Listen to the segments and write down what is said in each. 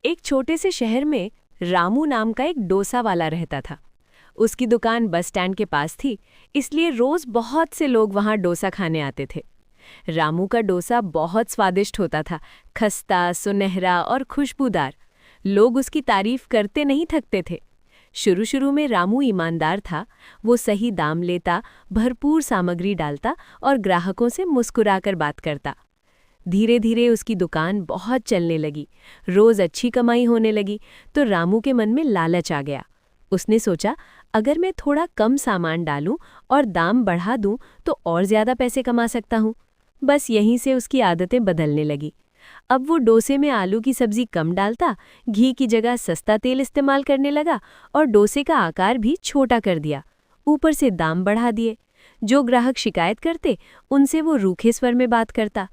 एक छोटे से शहर में रामू नाम का एक डोसा वाला रहता था। उसकी दुकान बस स्टैंड के पास थी, इसलिए रोज बहुत से लोग वहां डोसा खाने आते थे। रामू का डोसा बहुत स्वादिष्ट होता था, खस्ता, सुनहरा और खुशबूदार। लोग उसकी तारीफ करते नहीं थकते थे। शुरू शुरू में रामू ईमानदार था। वो सही दाम लेता, भरपूर सामग्री डालता और ग्राहकों से मुस्कुराकर बात करता। धीरे धीरे उसकी दुकान बहुत चलने लगी, रोज अच्छी कमाई होने लगी। तो रामू के मन में लालच आ गया। उसने सोचा, अगर मैं थोड़ा कम सामान डालूं और दाम बढ़ा दूं तो और ज्यादा पैसे कमा सकता हूं। बस यहीं से उसकी आदतें बदलने लगी। अब वो डोसे में आलू की सब्जी कम डालता, घी की जगह सस्ता तेल इस्तेमाल करने लगा और डोसे का आकार भी छोटा कर दिया। ऊपर से दाम बढ़ा दिए। जो ग्राहक शिकायत करते, उनसे वो रूखे स्वर में बात करता।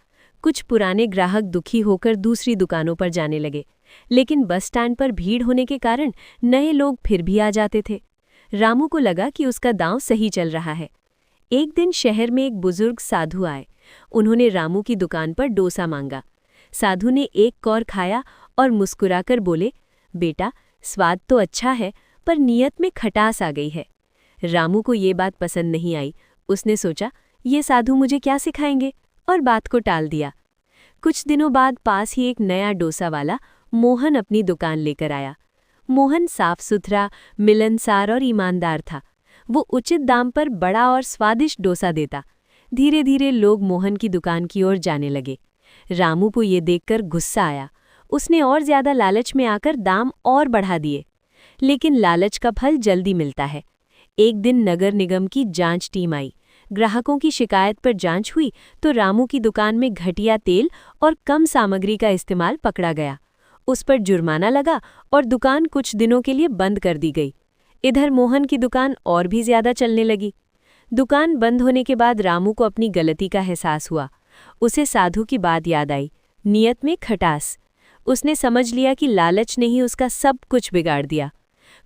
कुछ पुराने ग्राहक दुखी होकर दूसरी दुकानों पर जाने लगे, लेकिन बस स्टैंड पर भीड़ होने के कारण नए लोग फिर भी आ जाते थे। रामू को लगा कि उसका दांव सही चल रहा है। एक दिन शहर में एक बुजुर्ग साधु आए। उन्होंने रामू की दुकान पर डोसा मांगा। साधु ने एक कौर खाया और मुस्कुराकर बोले, बेटा, स्वाद तो अच्छा है, पर नीयत में खटास आ गई है। रामू को ये बात पसंद नहीं आई। उसने सोचा, ये साधु मुझे क्या सिखाएंगे, और बात को टाल दिया। कुछ दिनों बाद पास ही एक नया डोसा वाला मोहन अपनी दुकान लेकर आया। मोहन साफ सुथरा, मिलनसार और ईमानदार था। वो उचित दाम पर बड़ा और स्वादिष्ट डोसा देता। धीरे धीरे लोग मोहन की दुकान की ओर जाने लगे। रामू को ये देखकर गुस्सा आया। उसने और ज्यादा लालच में आकर दाम और बढ़ा दिए। लेकिन लालच का फल जल्दी मिलता है। एक दिन नगर निगम की जांच टीम आई। ग्राहकों की शिकायत पर जांच हुई तो रामू की दुकान में घटिया तेल और कम सामग्री का इस्तेमाल पकड़ा गया। उस पर जुर्माना लगा और दुकान कुछ दिनों के लिए बंद कर दी गई। इधर मोहन की दुकान और भी ज्यादा चलने लगी। दुकान बंद होने के बाद रामू को अपनी गलती का एहसास हुआ। उसे साधु की बात याद आई, नीयत में खटास। उसने समझ लिया कि लालच ने ही उसका सब कुछ बिगाड़ दिया।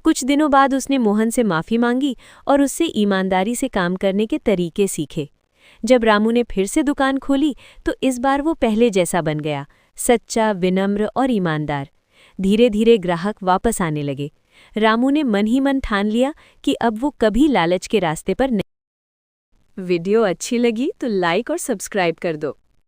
कुछ दिनों बाद उसने मोहन से माफ़ी मांगी और उससे ईमानदारी से काम करने के तरीके सीखे। जब रामू ने फिर से दुकान खोली तो इस बार वो पहले जैसा बन गया, सच्चा, विनम्र और ईमानदार। धीरे धीरे ग्राहक वापस आने लगे। रामू ने मन ही मन ठान लिया कि अब वो कभी लालच के रास्ते पर नहीं। वीडियो अच्छी लगी तो लाइक और सब्सक्राइब कर दो।